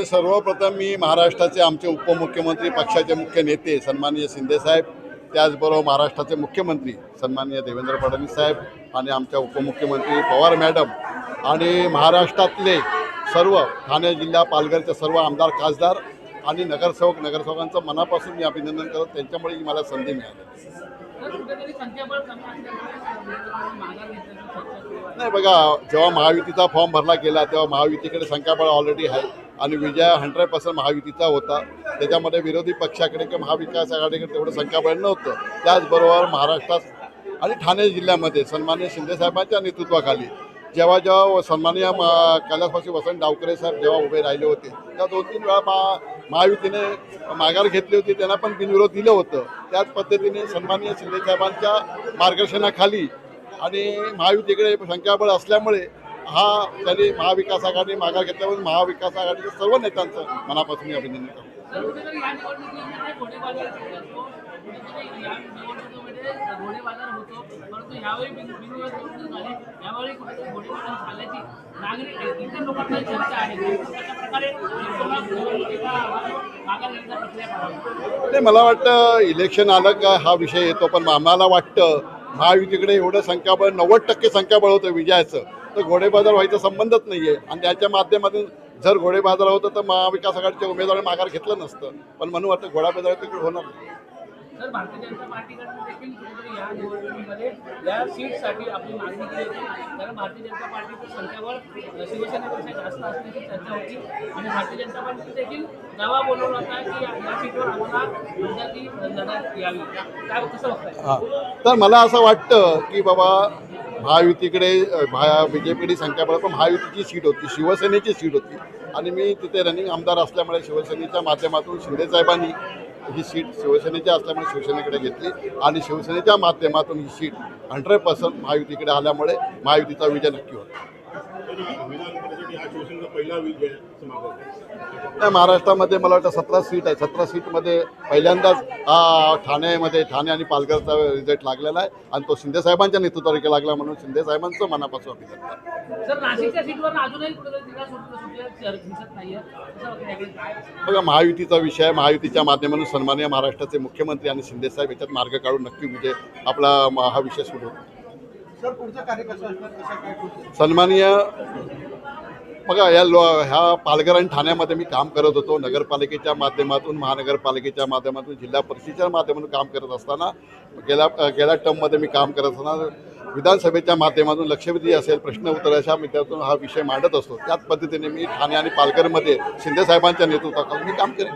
सर्वप्रथम मी महाराष्ट्राचे आमचे उपमुख्यमंत्री पक्षाचे मुख्य नेते सन्माननीय शिंदेसाहेब, त्याचबरोबर महाराष्ट्राचे मुख्यमंत्री सन्माननीय देवेंद्र फडणवीस साहेब आणि आमच्या उपमुख्यमंत्री पवार मॅडम आणि महाराष्ट्रातले सर्व ठाणे जिल्हा पालघरचे सर्व आमदार खासदार आणि नगरसेवकांचं मनापासून मी अभिनंदन करतो. त्यांच्यामुळे मला संधी मिळाली. नाही बघा, जेव्हा महायुतीचा फॉर्म भरला गेला तेव्हा महायुतीकडे संख्याबळ ऑलरेडी आहे आणि विजय 100% महायुतीचा होता. त्याच्यामध्ये विरोधी पक्षाकडे किंवा महाविकास आघाडीकडे तेवढं संख्याबळ नव्हतं. त्याचबरोबर महाराष्ट्रात आणि ठाणे जिल्ह्यामध्ये सन्माननीय शिंदेसाहेबांच्या नेतृत्वाखाली जेव्हा सन्माननीय कैलासवासी वसंत डावकरे साहेब जेव्हा उभे राहिले होते तेव्हा 2-3 वेळा महायुतीने माघार घेतली होती, त्यांना पण बिनविरोध दिलं होतं. त्याच पद्धतीने सन्माननीय शिंदेसाहेबांच्या मार्गदर्शनाखाली आणि महायुतीकडे संख्याबळ असल्यामुळे त्यांनी महाविकास आघाडी माघार घेतल्यामुळे महाविकास आघाडीच्या सर्व नेत्यांचं मनापासून अभिनंदन करतो. नाही, मला वाटतं इलेक्शन आलं का हा विषय येतो, पण आम्हाला वाटतं महायुतीकडे एवढं संख्याबळ 90% संख्याबळ होतं विजयाचं, तर घोडेबाजार व्हायचा संबंधच नाही आहे. आणि त्याच्या माध्यमातून जर घोडेबाजार होतं तर महाविकास आघाडीच्या उमेदवारांनी माघार घेतलं नसतं. पण म्हणून वाटतं घोडाबाजार तिकडे होणार नाही. तर भारतीय जनता पार्टीकडून देखील कुठेतरी या निवडणुकीमध्ये या सीटसाठी आपली मागणी केली होती. कारण भारतीय जनता पार्टीचं संख्याबळ शिवसेनेपेक्षा जास्त असण्याची चर्चा होती आणि भारतीय जनता पार्टी देखील दावा बोलवला होता की या सीटवर आम्हाला गुजराती लढत यावी. काय कसं बघताय? तर मला असं वाटतं की बाबा महायुतीकडे BJP संख्याबळ, पण महायुतीची सीट होती, शिवसेनेची सीट होती आणि मी तिथे रनिंग आमदार असल्यामुळे शिवसेनेच्या माध्यमातून शिंदेसाहेबांनी ही सीट शिवसेनेची असल्यामुळे शिवसेनेकडे घेतली आणि शिवसेनेच्या माध्यमातून ही सीट 100% महायुतीकडे आल्यामुळे महायुतीचा विजय नक्की होता. नाही, महाराष्ट्रामध्ये मला वाटतं 17 सीट आहे. 17 सीटमध्ये पहिल्यांदाच ठाणे आणि पालघरचा रिझल्ट लागलेला आहे आणि तो शिंदेसाहेबांच्या नेतृत्वावर लागला, म्हणून शिंदेसाहेबांचं मनापासून अभिनंदन. बघा, महायुतीचा विषय आहे. महायुतीच्या माध्यमातून सन्माननीय महाराष्ट्राचे मुख्यमंत्री आणि शिंदेसाहेब याच्यात मार्ग काढून नक्की विजय आपला हा विषय सुरू होतो. सन्माननीय बघा, ह्या पालघर आणि ठाण्यामध्ये मी काम करत होतो. नगरपालिकेच्या माध्यमातून, महानगरपालिकेच्या माध्यमातून, जिल्हा परिषदेच्या माध्यमातून काम करत असताना गेल्या टर्ममध्ये मी काम करत असताना विधानसभेच्या माध्यमातून लक्षवेधी असेल, प्रश्न उत्तर अशा मुद्द्यातून हा विषय मांडत असतो. त्याच पद्धतीने मी ठाणे आणि पालघरमध्ये शिंदेसाहेबांच्या नेतृत्वाखाली मी काम करेन.